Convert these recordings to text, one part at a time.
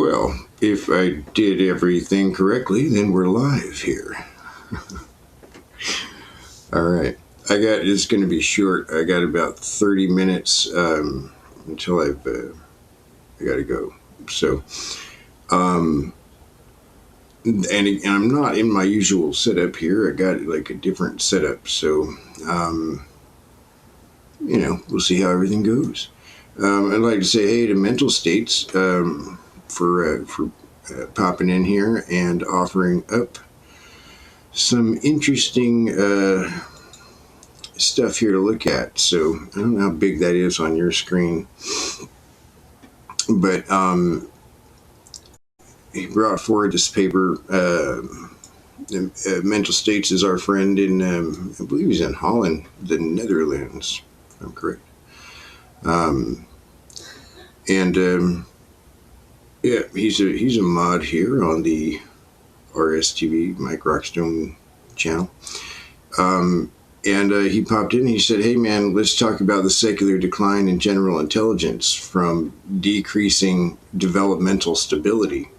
Well, if I did everything correctly, then we're live here. All right. It's going to be short. I got about 30 minutes until I got to go. So, and I'm not in my usual setup here. I got like a different setup. So, we'll see how everything goes. I'd like to say hey to Mental States for popping in here and offering up some interesting stuff here to look at. So I don't know how big that is on your screen, but he brought forward this paper. Mental States is our friend in, I believe he's in Holland, the Netherlands, if I'm correct. Yeah, he's a mod here on the RSTV Mike Rockstone channel. He popped in and he said, hey man, let's talk about the secular decline in general intelligence from decreasing developmental stability.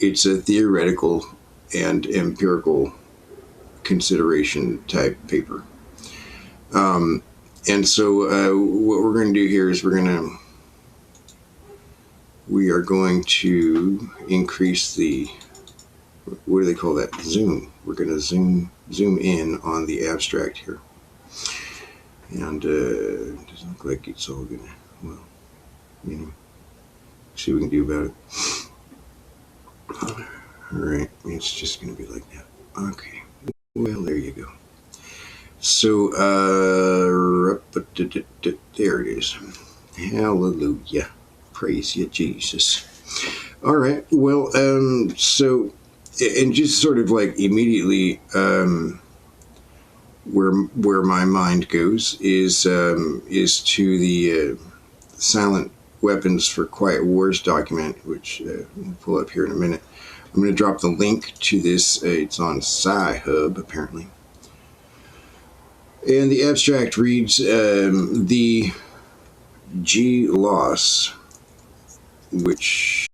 It's a theoretical and empirical consideration type paper. What we're going to do here is we are going to increase the, what do they call that? Zoom. We're going to zoom in on the abstract here. And it doesn't look like it's all going to, well, see what we can do about it. All right. It's just going to be like that. Okay. Well, there you go. So, there it is. Hallelujah. Praise you, Jesus. All right. Well, so, and just sort of like immediately, where my mind goes is to the Silent Weapons for Quiet Wars document, which we'll pull up here in a minute. I'm going to drop the link to this. It's on Sci-Hub, apparently. And the abstract reads, the G loss, which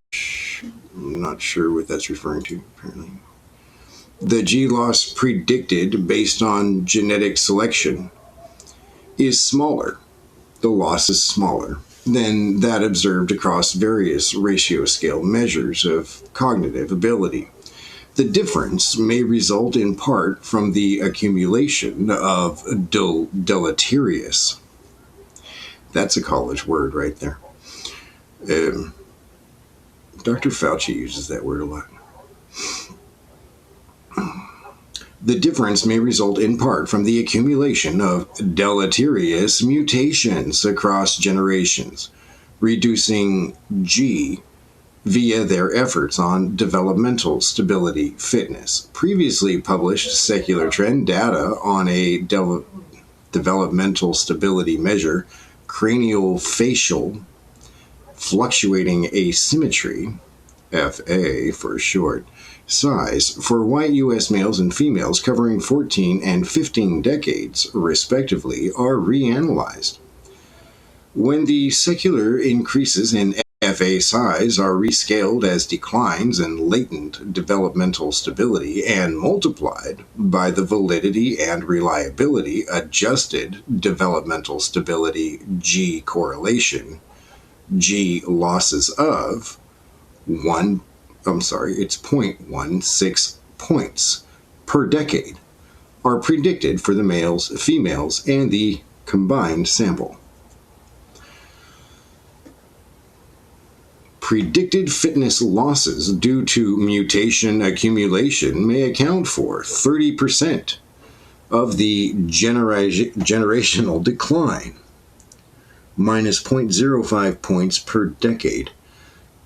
I'm not sure what that's referring to, apparently. The G loss predicted based on genetic selection is smaller. The loss is smaller than that observed across various ratio scale measures of cognitive ability. The difference may result in part from the accumulation of deleterious. That's a college word right there. Dr. Fauci uses that word a lot. The difference may result in part from the accumulation of deleterious mutations across generations, reducing G via their efforts on developmental stability fitness. Previously published secular trend data on a developmental stability measure, craniofacial fluctuating asymmetry, FA for short, size for white U.S. males and females covering 14 and 15 decades, respectively, are reanalyzed. When the secular increases in FA size are rescaled as declines in latent developmental stability and multiplied by the validity and reliability adjusted developmental stability G correlation, G losses of 0.16 points per decade are predicted for the males, females, and the combined sample. Predicted fitness losses due to mutation accumulation may account for 30% of the generational decline, minus 0.05 points per decade,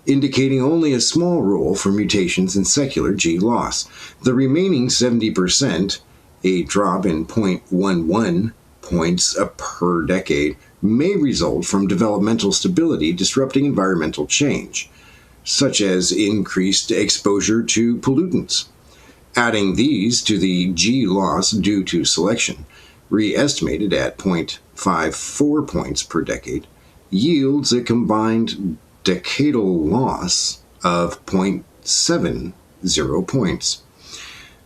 indicating only a small role for mutations in secular G loss. The remaining 70%, a drop in 0.11 points per decade, may result from developmental stability disrupting environmental change, such as increased exposure to pollutants. Adding these to the G loss due to selection, re-estimated at 0.54 points per decade, yields a combined decadal loss of 0.70 points.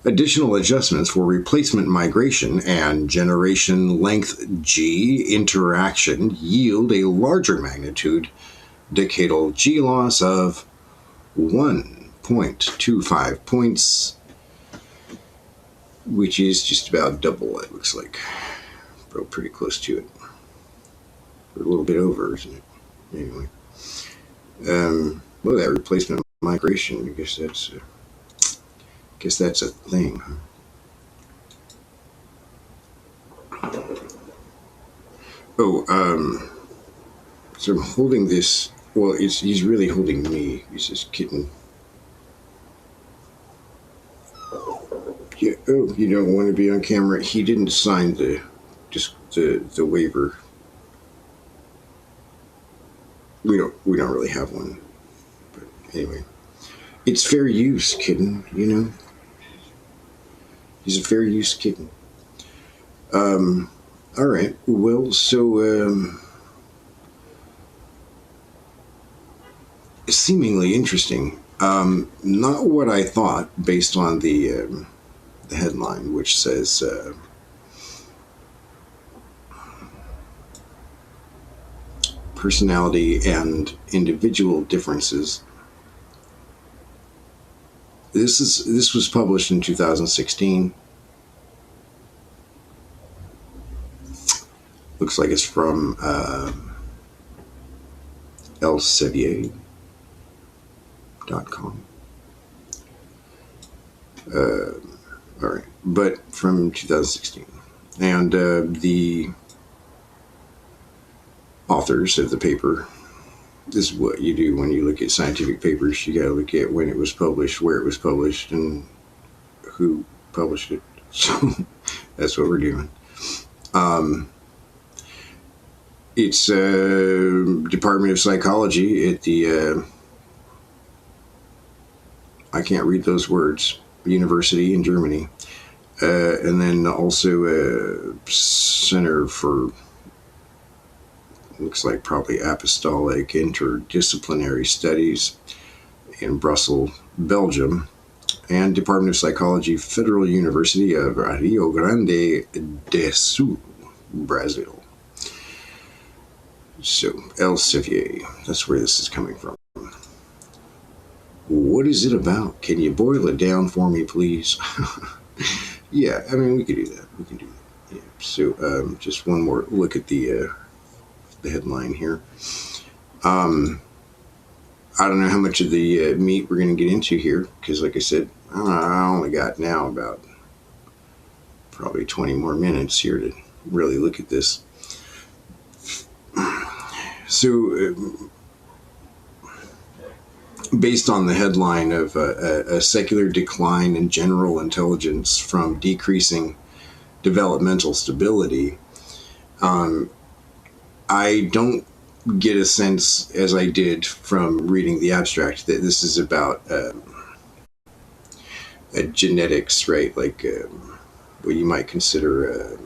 Additional adjustments for replacement migration and generation length G interaction yield a larger magnitude decadal G loss of 1.25 points, which is just about double, it looks like. Bro, pretty close to it. Or a little bit over, isn't it? Anyway. Well, that replacement migration, I guess that's a thing, huh? Oh, so I'm holding this. Well, he's really holding me. He's just kidding. Yeah. Oh, you don't want to be on camera. He didn't sign the waiver. We don't really have one. But anyway, it's fair use, kitten. You know, he's a fair use kitten. All right. Well, so seemingly interesting. Not what I thought based on the headline, which says personality and individual differences. This was published in 2016. Looks like it's from elsevier.com. All right, but from 2016. And the authors of the paper, this is what you do when you look at scientific papers. You got to look at when it was published, where it was published, and who published it. So that's what we're doing. It's Department of Psychology at the, I can't read those words, university in Germany. And then also Center for, looks like probably Apostolic Interdisciplinary Studies in Brussels, Belgium. And Department of Psychology, Federal University of Rio Grande do Sul, Brazil. So, Elsevier, that's where this is coming from. What is it about? Can you boil it down for me, please? Yeah, I mean, we could do that. We can do that. Yeah. So, just one more look at the headline here. I don't know how much of the meat we're going to get into here, because like I said, I only got now about probably 20 more minutes here to really look at this. So, based on the headline of a secular decline in general intelligence from decreasing developmental stability, I don't get a sense, as I did from reading the abstract, that this is about genetics, right? Like what you might consider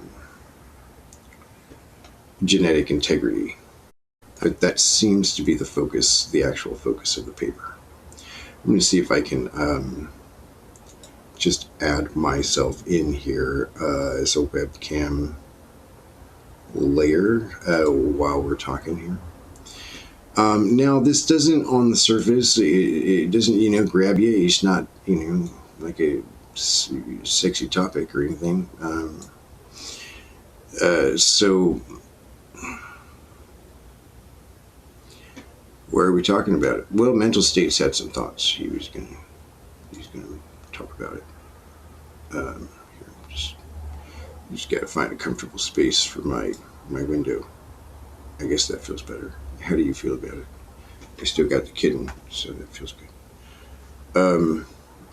genetic integrity. But that seems to be the focus, the actual focus of the paper. I'm going to see if I can just add myself in here as a webcam layer while we're talking here. Now, this doesn't, on the surface, it doesn't, grab you. It's not, like a sexy topic or anything. So, where are we talking about it? Well, mental states had some thoughts. He's going to talk about it. Here, just got to find a comfortable space for my window. I guess that feels better. How do you feel about it? I still got the kitten, so that feels good.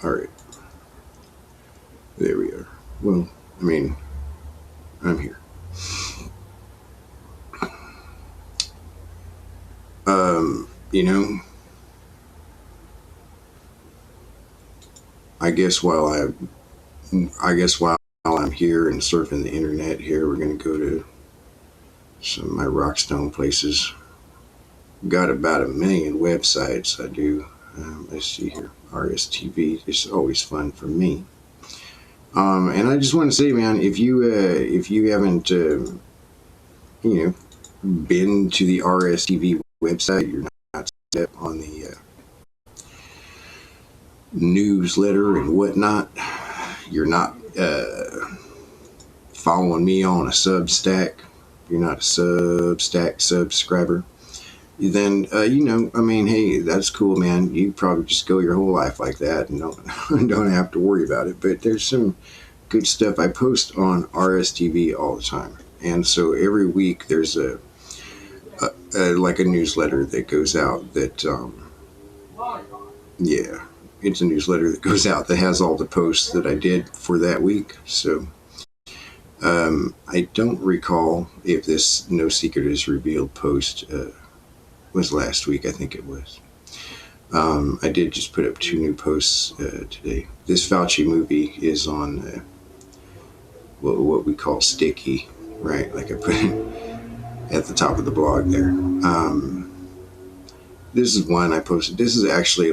All right. There we are. Well, I mean, I'm here. I guess while I'm here and surfing the internet here, we're going to go to some of my rockstone places. got about 1 million websites. I do. Let's see here. RSTV is always fun for me. And I just want to say, man, if you haven't been to the RSTV website, you're not set on the newsletter and whatnot. You're not following me on a Substack. You're not a Substack subscriber. Then hey, that's cool, man. You probably just go your whole life like that and don't have to worry about it. But there's some good stuff. I post on RSTV all the time, and so every week there's a newsletter that goes out that it's a newsletter that goes out that has all the posts that I did for that week. So I don't recall if this No Secret is Revealed post was last week. I think it was. I did just put up 2 new posts today. This Fauci movie is on what we call sticky, right? Like I put it at the top of the blog there. This is one I posted. This is actually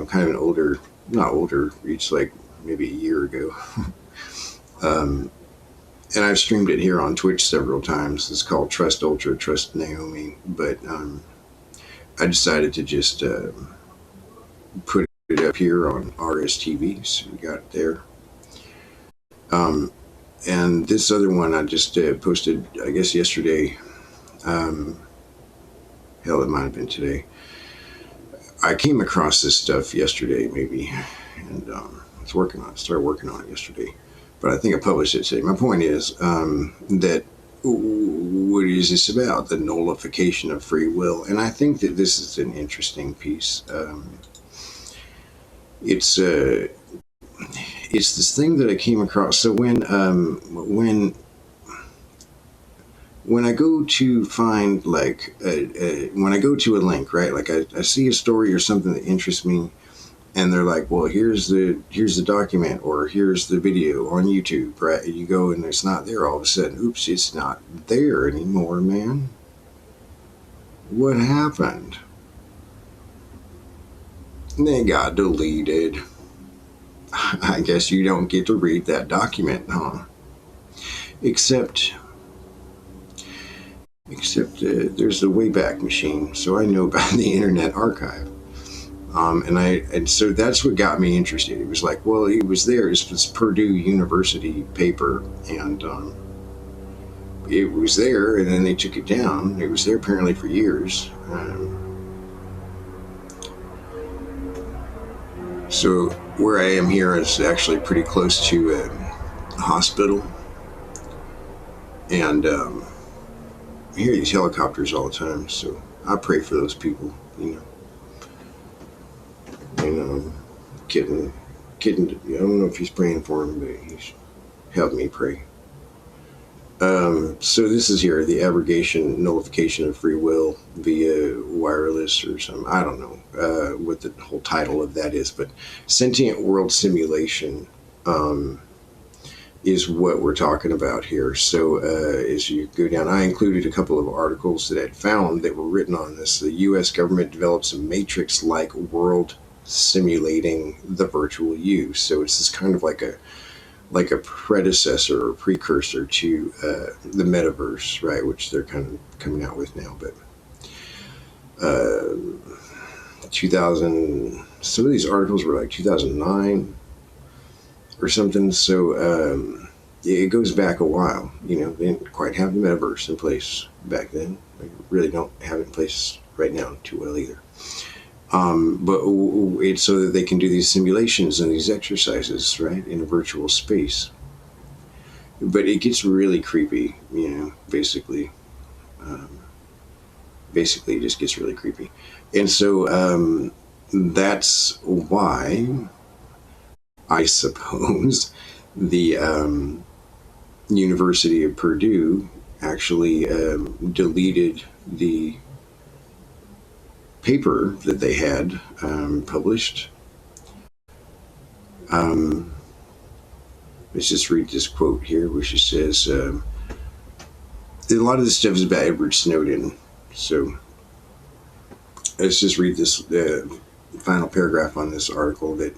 kind of an older, not older, it's like maybe a year ago. And I've streamed it here on Twitch several times. It's called Trust Ultra, Trust Naomi. But I decided to just put it up here on RSTV, so we got it there. And this other one I just posted, I guess, yesterday. Hell, it might have been today. I came across this stuff yesterday, maybe, and started working on it yesterday. But I think I published it today. My point is that what is this about? The nullification of free will. And I think that this is an interesting piece. It's this thing that I came across. So when I go to find when I go to a link, right? Like I see a story or something that interests me, and they're like, well, here's the document, or here's the video on YouTube, right? And you go and it's not there. All of a sudden, oops, it's not there anymore, man. What happened? They got deleted. I guess you don't get to read that document, huh? Except there's the Wayback Machine, so I know about the Internet Archive. And so that's what got me interested. It was like, well, it was there. It was Purdue University paper, and it was there, and then they took it down. It was there apparently for years. So where I am here is actually pretty close to a hospital, and I hear these helicopters all the time. So I pray for those people, Kitten, I don't know if he's praying for him, but he's helped me pray. So this is here, the abrogation, nullification of free will via wireless or something. I don't know what the whole title of that is, but sentient world simulation is what we're talking about here. So as you go down, I included a couple of articles that I'd found that were written on this. The U.S. government develops a matrix-like world simulating the virtual you. So it's this kind of like a predecessor or precursor to the metaverse, right? Which they're kind of coming out with now. But 2000, some of these articles were like 2009 or something. So it goes back a while. They didn't quite have the metaverse in place back then. They really don't have it in place right now too well either. But it's so that they can do these simulations and these exercises, right, in a virtual space. But it gets really creepy, basically. Basically, it just gets really creepy. And so that's why, I suppose, the University of Purdue actually deleted the paper that they had published. Let's just read this quote here, which it says, a lot of this stuff is about Edward Snowden. So let's just read this final paragraph on this article, that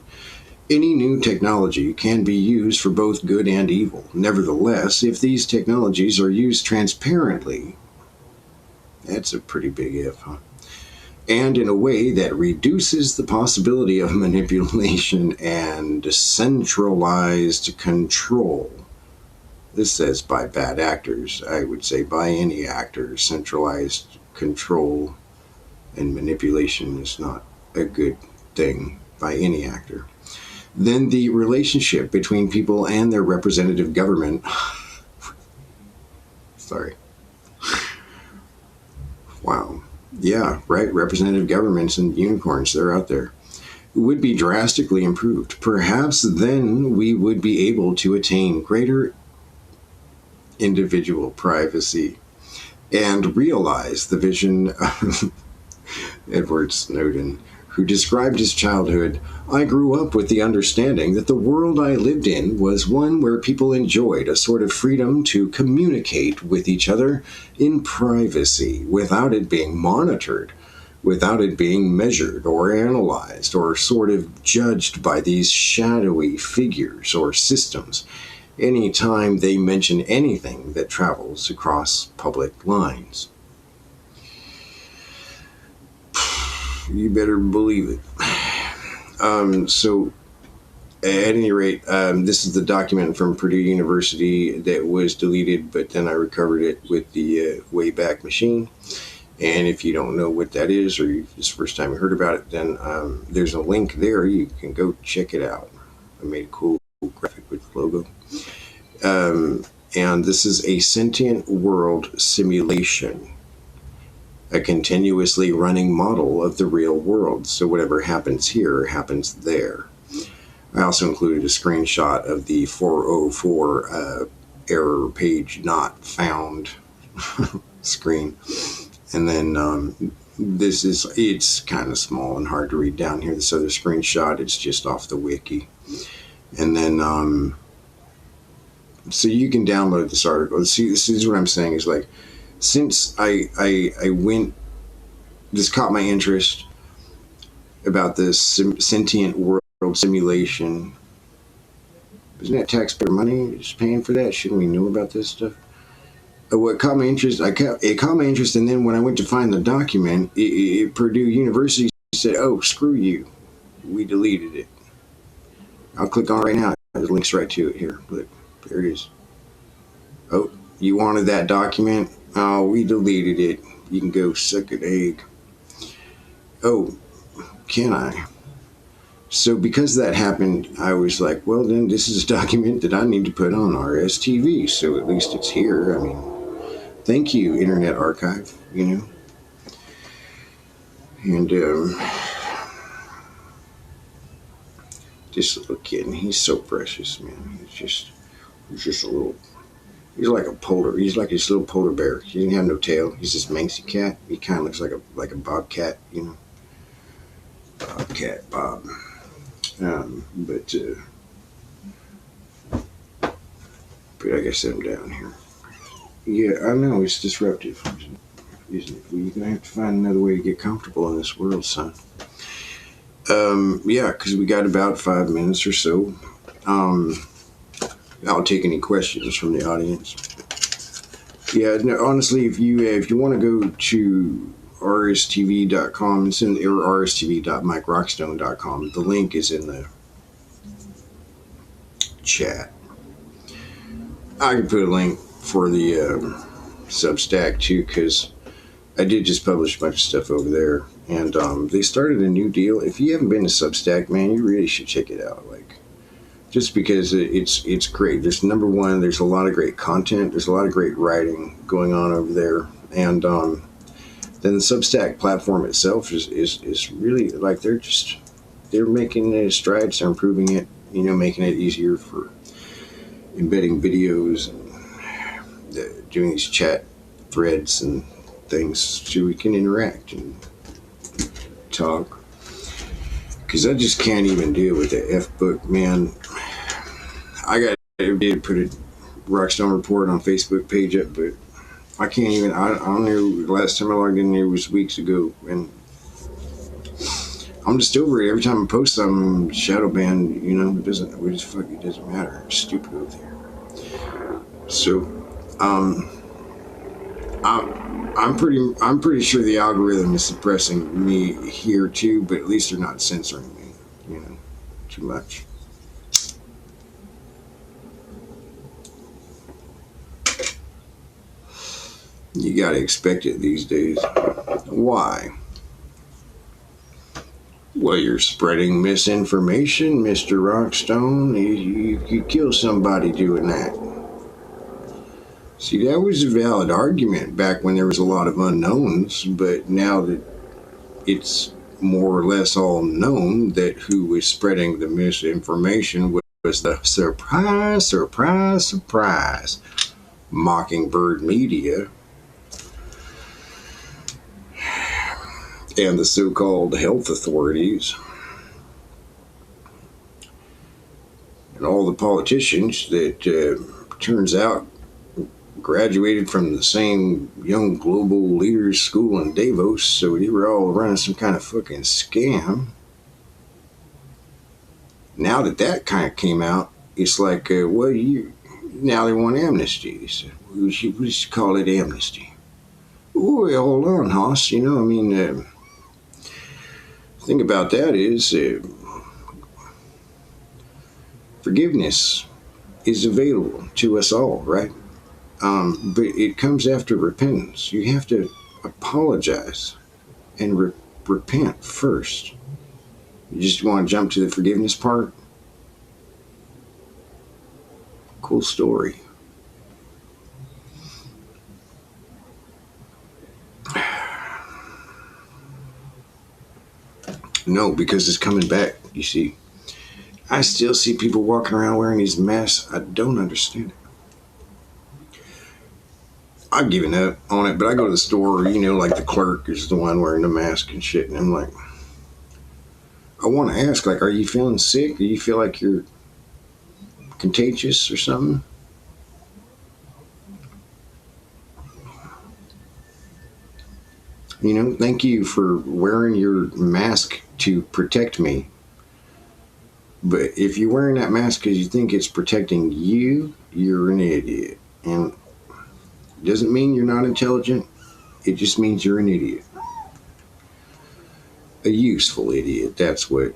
any new technology can be used for both good and evil. Nevertheless, if these technologies are used transparently, that's a pretty big if, huh? And in a way that reduces the possibility of manipulation and centralized control. This says by bad actors. I would say by any actor. Centralized control and manipulation is not a good thing by any actor. Then the relationship between people and their representative government. Sorry. Wow. Yeah, right. Representative governments and unicorns, they're out there. Would be drastically improved. Perhaps then we would be able to attain greater individual privacy and realize the vision of Edward Snowden, who described his childhood. I grew up with the understanding that the world I lived in was one where people enjoyed a sort of freedom to communicate with each other in privacy without it being monitored, without it being measured or analyzed or sort of judged by these shadowy figures or systems anytime they mention anything that travels across public lines. You better believe it. So, at any rate, this is the document from Purdue University that was deleted, but then I recovered it with the Wayback Machine. And if you don't know what that is, or it's the first time you heard about it, then there's a link there. You can go check it out. I made a cool graphic with the logo. And this is a sentient world simulation, a continuously running model of the real world. So whatever happens here happens there. I also included a screenshot of the 404 error page not found screen. And then it's kind of small and hard to read down here. This other screenshot, it's just off the wiki. And then, so you can download this article. See, this is what I'm saying is like, since I went, this caught my interest about this sentient world simulation. Isn't that taxpayer money just paying for that? Shouldn't we know about this stuff? What caught my interest, it caught my interest, and then when I went to find the document, Purdue University said, oh, screw you. We deleted it. I'll click on it right now. The link's right to it here. Look, there it is. Oh, you wanted that document? Oh, we deleted it. You can go suck an egg. Oh, can I? So because that happened, I was like, well, then this is a document that I need to put on RSTV. So at least it's here. I mean, thank you, Internet Archive, you know. And this little kid, he's so precious, man. He's just a little, he's like this little polar bear. He didn't have no tail. He's this manxy cat. He kind of looks like a bobcat, you know. Bobcat Bob. But I gotta set him down here. Yeah, I know, it's disruptive, isn't it? Well, you're gonna have to find another way to get comfortable in this world, son. Yeah, because we got about 5 minutes or so. I'll take any questions from the audience. Yeah, no, honestly, if you want to go to rstv.com, it's in, or rstv.mikerockstone.com. The link is in the chat. I can put a link for the Substack too, because I did just publish a bunch of stuff over there, and they started a new deal. If you haven't been to Substack, man, you really should check it out. Like, just because it's great. There's number one, there's a lot of great content. There's a lot of great writing going on over there, and then the Substack platform itself is really like they're making strides. They're improving it, you know, making it easier for embedding videos and doing these chat threads and things so we can interact and talk. Because I just can't even deal with the F-book, man. I did put a Rockstone Report on Facebook page up, but I can't even, I don't know, the last time I logged in there was weeks ago, and I'm just over it. Every time I post something, shadow ban, it doesn't, it doesn't matter. It's stupid over there. So, um, I'm pretty sure the algorithm is suppressing me here too, but at least they're not censoring me, too much. You gotta expect it these days. Why? Well, you're spreading misinformation, Mr. Rockstone. You kill somebody doing that. See, that was a valid argument back when there was a lot of unknowns, but now that it's more or less all known that who was spreading the misinformation was the surprise, Mockingbird Media and the so-called health authorities and all the politicians that turns out graduated from the same young global leaders school in Davos, so they were all running some kind of fucking scam. Now that kind of came out, it's like, now they want amnesty. So we should call it amnesty. Oh, hold on, Hoss. The thing about that is forgiveness is available to us all, right? But it comes after repentance. You have to apologize and repent first. You just want to jump to the forgiveness part? Cool story. No, because it's coming back, you see. I still see people walking around wearing these masks. I don't understand it. I've given up on it, but I go to the store, like the clerk is the one wearing the mask and shit, and I'm like, I want to ask, like, are you feeling sick? Do you feel like you're contagious or something? Thank you for wearing your mask to protect me. But if you're wearing that mask because you think it's protecting you, you're an idiot. And it doesn't mean you're not intelligent. It just means you're an idiot. A useful idiot. That's what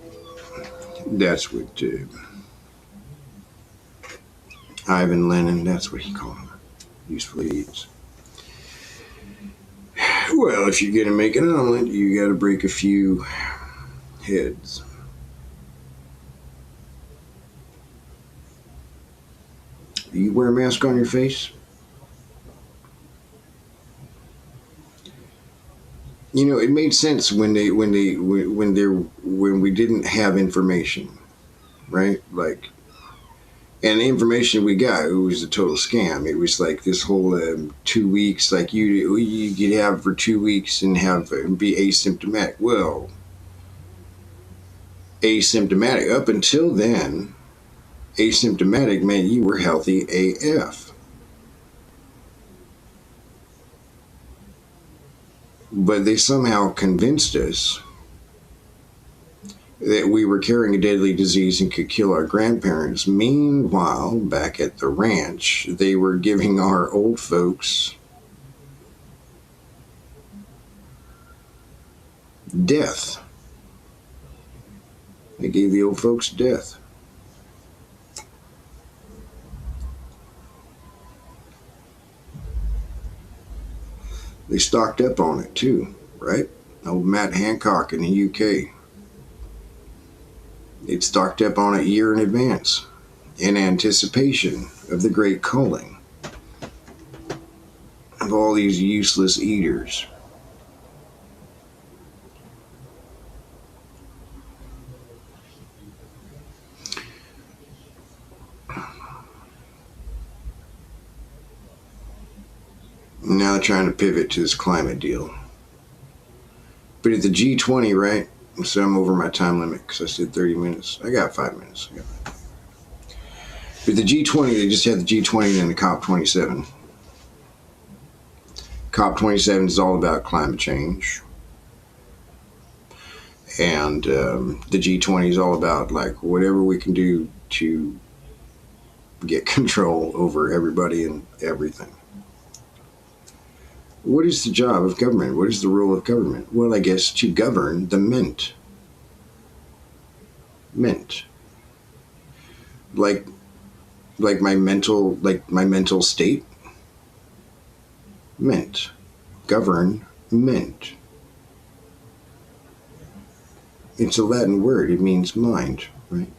Ivan Lenin, that's what he called them. Useful idiots. Well, if you're gonna make an omelet, you gotta break a few heads. Do you wear a mask on your face? It made sense when we didn't have information, right? Like, and the information we got, it was a total scam. It was like this whole 2 weeks, like you could have for 2 weeks and be asymptomatic. Well, asymptomatic up until then, asymptomatic meant you were healthy AF. But they somehow convinced us that we were carrying a deadly disease and could kill our grandparents. Meanwhile, back at the ranch, they were giving our old folks death. They gave the old folks death. They stocked up on it too, right? Old Matt Hancock in the UK. They'd stocked up on it a year in advance in anticipation of the great culling of all these useless eaters. Now they're trying to pivot to this climate deal. But at the G20, right? So I'm over my time limit because I said 30 minutes. I got 5 minutes. But the G20, they just had the G20 and the COP27. COP27 is all about climate change. And the G20 is all about like whatever we can do to get control over everybody and everything. What is the job of government? What is the role of government? Well, I guess to govern the mint. Mint. Like my mental state. Mint. Govern mint. It's a Latin word. It means mind, right?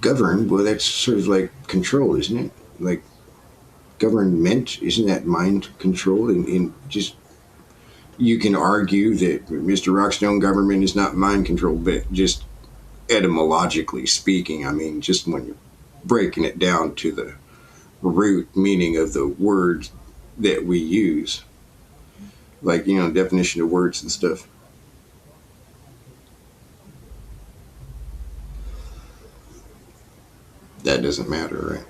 Govern, well, that's sort of like control, isn't it? Like government, isn't that mind control? And just, you can argue that Mr. Rockstone government is not mind control, but just etymologically speaking, I mean, just when you're breaking it down to the root meaning of the words that we use, like, definition of words and stuff. That doesn't matter, right?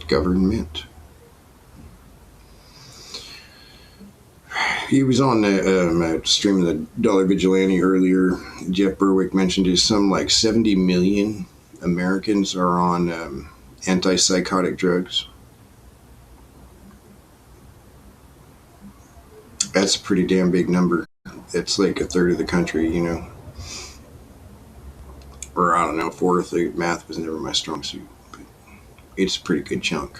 Government. He was on the stream of the Dollar Vigilante earlier. Jeff Berwick mentioned is some like 70 million Americans are on antipsychotic drugs. That's a pretty damn big number. That's like a third of the country, Or I don't know, fourth. Math was never my strong suit. But it's a pretty good chunk.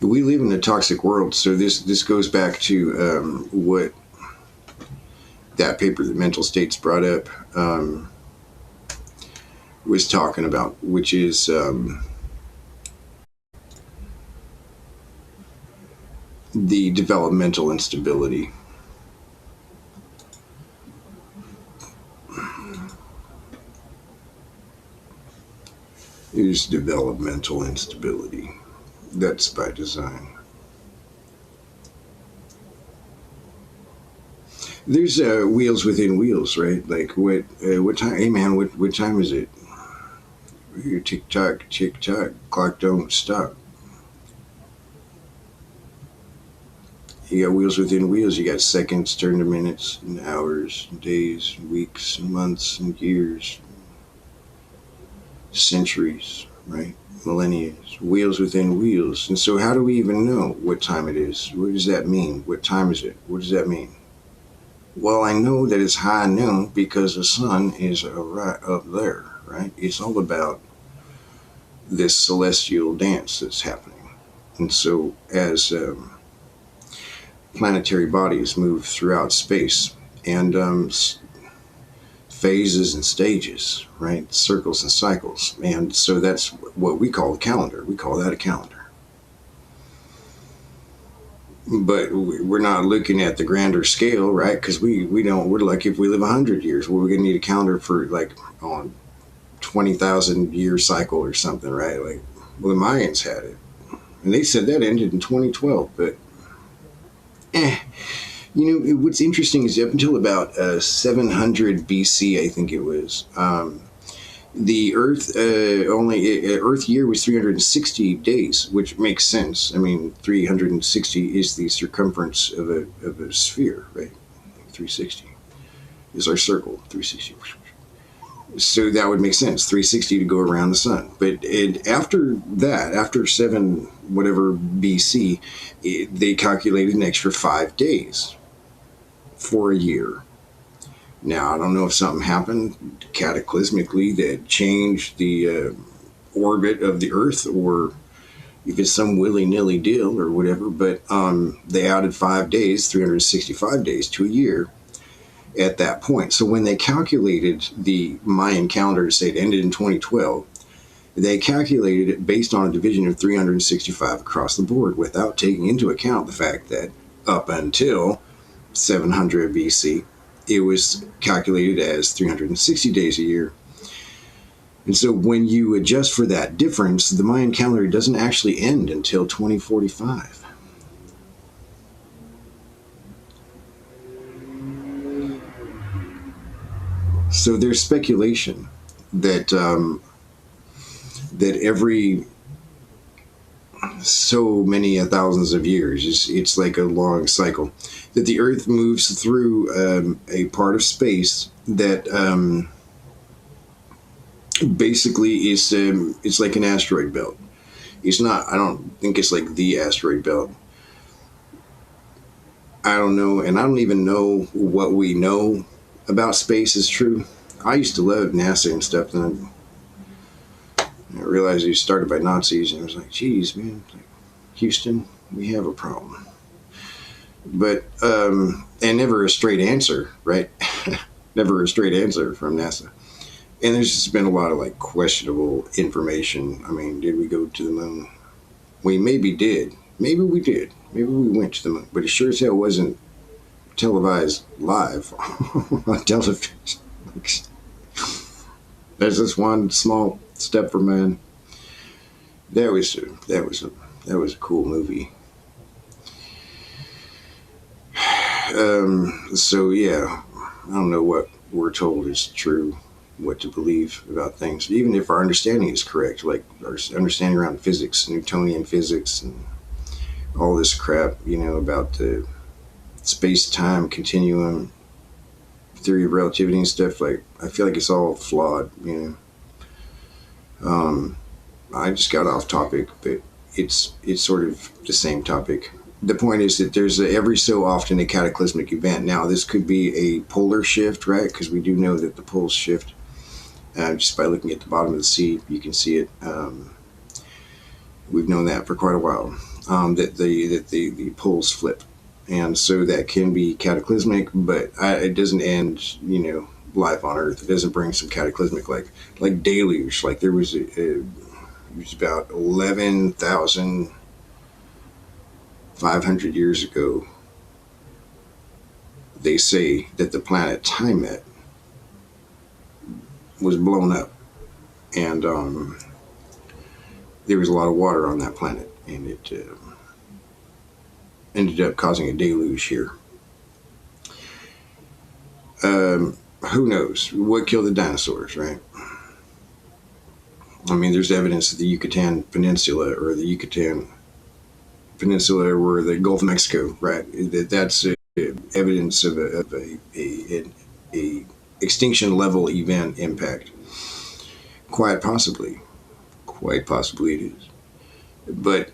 We live in a toxic world, so this goes back to what that paper that Mental States brought up was talking about, which is the developmental instability. Is developmental instability. That's by design. There's wheels within wheels, right? Like what time? Hey man, what time is it? Tick tock, clock don't stop. You got wheels within wheels. You got seconds turned to minutes, and hours, and days, and weeks, and months, and years, centuries, right? Millennia. Wheels within wheels. And so how do we even know what time it is? What does that mean? What time is it? What does that mean? Well, I know that it's high noon because the sun is right up there, right? It's all about this celestial dance that's happening. And so as planetary bodies move throughout space and phases and stages, right? Circles and cycles. And so that's what we call a calendar. We call that a calendar. But we're not looking at the grander scale, right? Because we're like, if we live 100 years, well, we're going to need a calendar for like on 20,000 year cycle or something, right? Like, well, the Mayans had it. And they said that ended in 2012, but what's interesting is up until about 700 BC, I think it was, the Earth Earth year was 360 days, which makes sense. I mean, 360 is the circumference of a sphere, right? 360 is our circle. 360. So that would make sense. 360 to go around the sun. But after that, after 7 whatever BC, they calculated an extra 5 days for a year. Now, I don't know if something happened cataclysmically that changed the orbit of the Earth, or if it's some willy-nilly deal or whatever, but they added 5 days, 365 days to a year at that point. So when they calculated the Mayan calendar to say it ended in 2012, they calculated it based on a division of 365 across the board without taking into account the fact that up until 700 BC, it was calculated as 360 days a year. And so when you adjust for that difference, the Mayan calendar doesn't actually end until 2045. So there's speculation that that every so many thousands of years, it's like a long cycle, that the Earth moves through a part of space that basically is it's like an asteroid belt. It's not. I don't think it's like the asteroid belt. I don't know, and I don't even know what we know about space is true. I used to love NASA and stuff, and I realized it was started by Nazis, and I was like, geez, man, like, Houston, we have a problem. But, and never a straight answer, right? Never a straight answer from NASA. And there's just been a lot of like questionable information. I mean, did we go to the moon? We maybe did. Maybe we did. Maybe we went to the moon. But it sure as hell wasn't televised live on television. There's this one small step for man. That was a cool movie. So yeah, I don't know what we're told is true, what to believe about things, even if our understanding is correct, like our understanding around physics, Newtonian physics, and all this crap, about the space-time continuum, theory of relativity and stuff. Like, I feel like it's all flawed. I just got off topic, but it's sort of the same topic. The point is that there's every so often a cataclysmic event. Now, this could be a polar shift, right? Because we do know that the poles shift. Just by looking at the bottom of the sea, you can see it. We've known that for quite a while, that the poles flip. And so that can be cataclysmic, but it doesn't end, life on Earth. It doesn't bring some cataclysmic, like deluge. Like there was it was about 11,500 years ago. They say that the planet Tiamat was blown up, and there was a lot of water on that planet, and it ended up causing a deluge here. Who knows what killed the dinosaurs, right? I mean, there's evidence that the Yucatan Peninsula, or the Yucatan Peninsula, or the Gulf of Mexico, right? That's evidence of a extinction level event impact. Quite possibly it is. But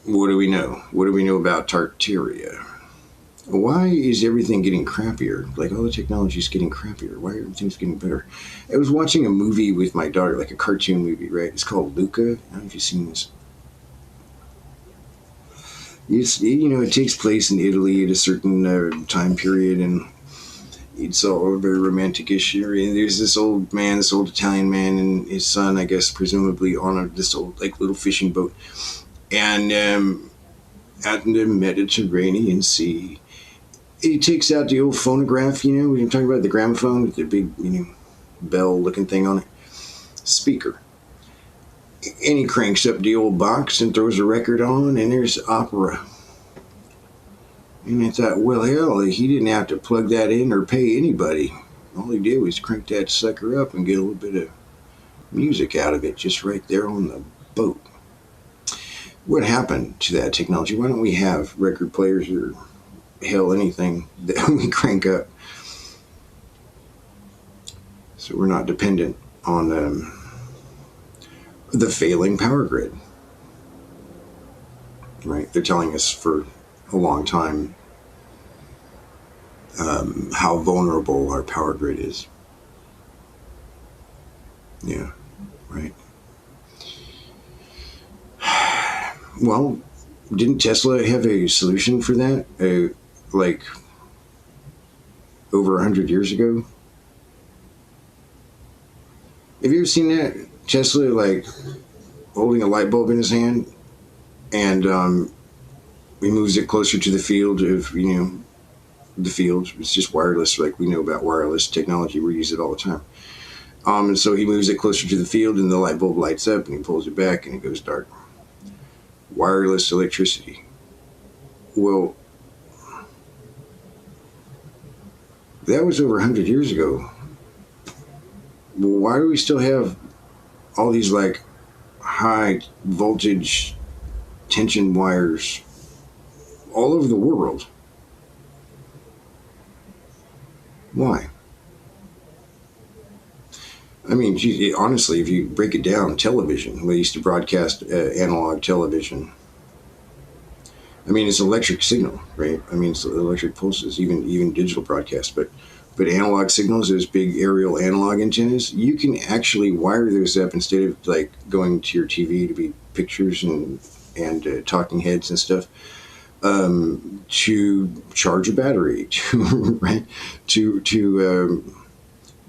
what do we know? What do we know about Tartaria? Why is everything getting crappier? Like, all the technology is getting crappier. Why are everything's getting better? I was watching a movie with my daughter, like a cartoon movie, right? It's called Luca. I don't know if you've seen this. It takes place in Italy at a certain time period, and it's all very romantic-ish. And there's this old Italian man, and his son, I guess, presumably on this old, like, little fishing boat. And out in the Mediterranean Sea, he takes out the old phonograph, we're talking about the gramophone with the big, bell-looking thing on it, speaker. And he cranks up the old box and throws a record on, and there's opera. And I thought, well, hell, he didn't have to plug that in or pay anybody. All he did was crank that sucker up and get a little bit of music out of it, just right there on the boat. What happened to that technology? Why don't we have record players or hell, anything that we crank up, so we're not dependent on the failing power grid, right? They're telling us for a long time how vulnerable our power grid is. Yeah, right. Well, didn't Tesla have a solution for that, like over 100 years ago? Have you ever seen that? Tesla, like, holding a light bulb in his hand, and he moves it closer to the field of, the field. It's just wireless, like we know about wireless technology. We use it all the time. And so he moves it closer to the field, and the light bulb lights up, and he pulls it back, and it goes dark. Wireless electricity. Well, that was over 100 years ago. Well, why do we still have all these, like, high voltage tension wires all over the world. Why? I mean, gee, honestly, if you break it down, television, we used to broadcast analog television. I mean, it's electric signal, right? I mean, it's electric pulses, even digital broadcast, but analog signals, those big aerial analog antennas, you can actually wire those up instead of like going to your TV to be pictures and talking heads and stuff, to charge a battery, to right, to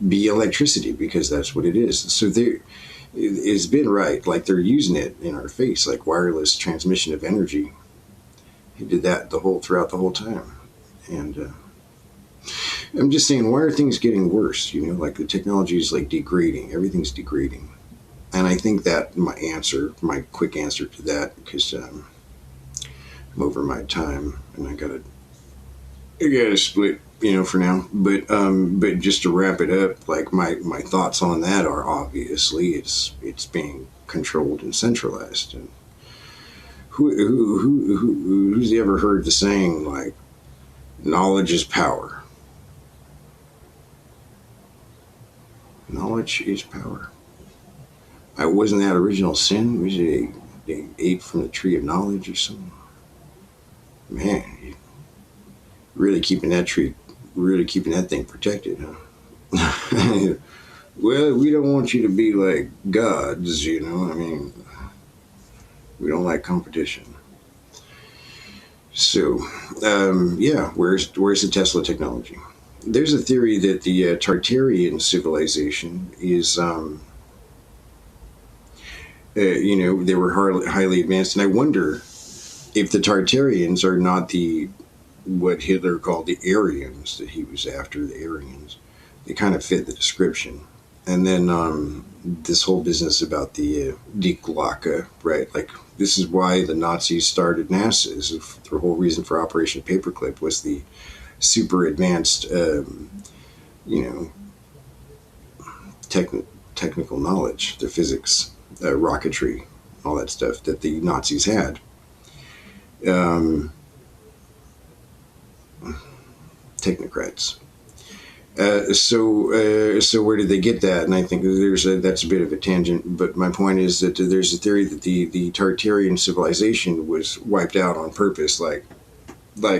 be electricity, because that's what it is. So it's been right, like they're using it in our face, like wireless transmission of energy. He did that throughout the whole time, and I'm just saying, why are things getting worse? You know, like the technology is like degrading. Everything's degrading, and I think that my quick answer to that, because I'm over my time and I gotta split, for now. But just to wrap it up, like my thoughts on that are, obviously it's being controlled and centralized. And who's ever heard the saying like, knowledge is power? Knowledge is power. I wasn't that original sin. Was it they ate from the tree of knowledge or something? Man, really keeping that thing protected, huh? Well, we don't want you to be like gods, I mean, we don't like competition. So, yeah, where's the Tesla technology? There's a theory that the Tartarian civilization is, they were highly advanced, and I wonder if the Tartarians are not what Hitler called the Aryans that he was after, the Aryans. They kind of fit the description. And then this whole business about the Die Glocke, right? Like, this is why the Nazis started NASA. The whole reason for Operation Paperclip was the super advanced, technical knowledge, the physics, rocketry, all that stuff that the Nazis had. Technocrats. So where did they get that? And I think that's a bit of a tangent, but my point is that there's a theory that the Tartarian civilization was wiped out on purpose, like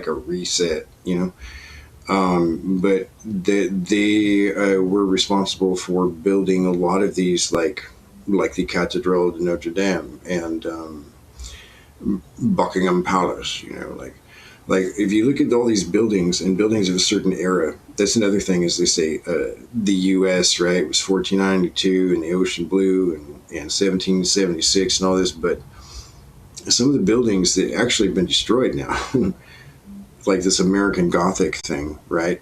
a reset, but that they were responsible for building a lot of these, like the Cathedral de Notre Dame and Buckingham Palace, like if you look at all these buildings and buildings of a certain era. That's another thing, is they say the U.S., right, was 1492 and the ocean blue and 1776 and all this, but some of the buildings that actually have been destroyed now, like this American Gothic thing, right,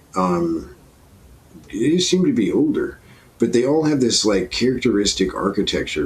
they seem to be older, but they all have this like characteristic architecture,